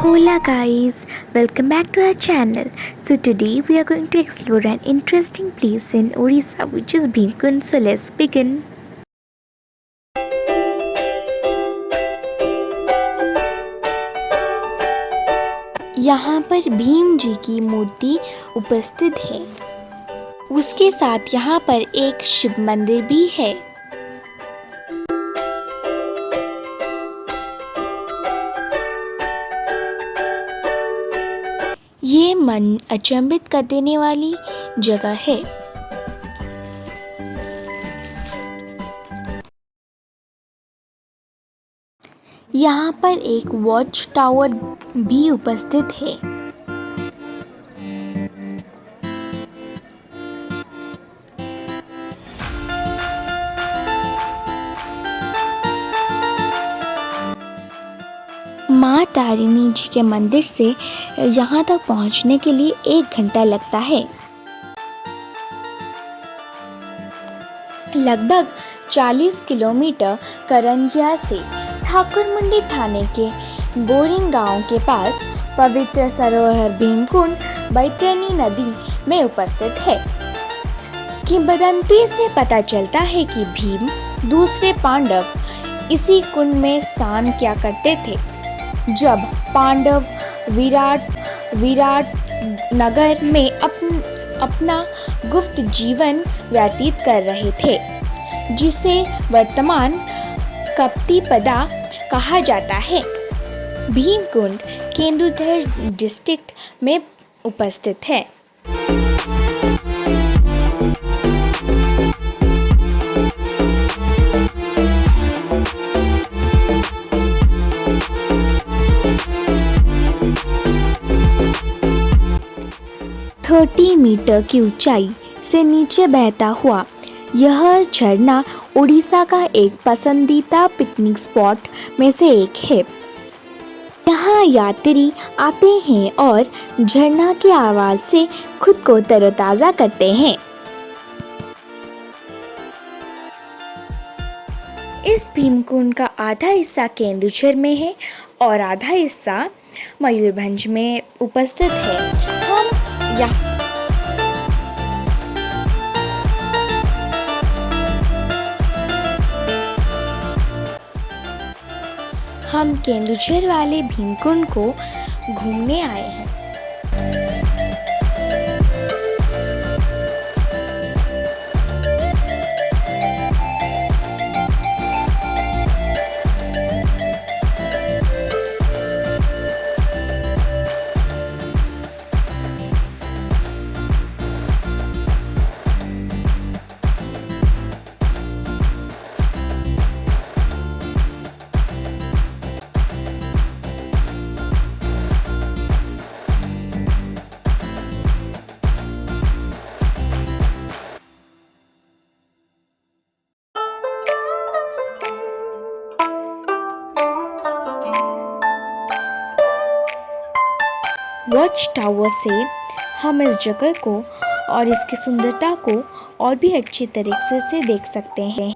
Hola guys, welcome back to our channel. So today we are going to explore an interesting place in Orissa which is Bhimkund. So let's begin. यहाँ पर भीम जी की मूर्ति उपस्थित है। उसके साथ यहाँ पर एक शिव मंदिर भी है। ये मन अचंभित कर देने वाली जगह है। यहाँ पर एक वॉच टावर भी उपस्थित है। माँ तारिणी जी के मंदिर से यहाँ तक पहुँचने के लिए 1 घंटा लगता है। लगभग 40 किलोमीटर करंजिया से ठाकुरमुंडी थाने के बोरिंग गांव के पास पवित्र सरोवर भीमकुंड बैतरणी नदी में उपस्थित है। किंवदंती से पता चलता है कि भीम दूसरे पांडव इसी कुंड में स्नान किया करते थे जब पांडव विराट नगर में अपना गुप्त जीवन व्यतीत कर रहे थे, जिसे वर्तमान कप्तिपदा कहा जाता है। भीमकुंड केंदुझर डिस्ट्रिक्ट में उपस्थित है। थर्टी मीटर की ऊंचाई से नीचे बहता हुआ यह झरना उड़ीसा का एक पसंदीदा पिकनिक स्पॉट में से एक है। यहाँ यात्री आते हैं और झरना की आवाज़ से खुद को तरोताज़ा करते हैं। इस भीमकुंड का आधा हिस्सा केंदुझर में है और आधा हिस्सा मयूरभंज में उपस्थित है। हम केंदुझर वाले भीमकुंड को घूमने आए हैं। वॉच टावर से हम इस जगह को और इसकी सुंदरता को और भी अच्छी तरीके से देख सकते हैं।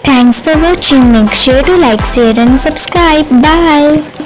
Thanks for watching. Make sure to like, share and subscribe. Bye.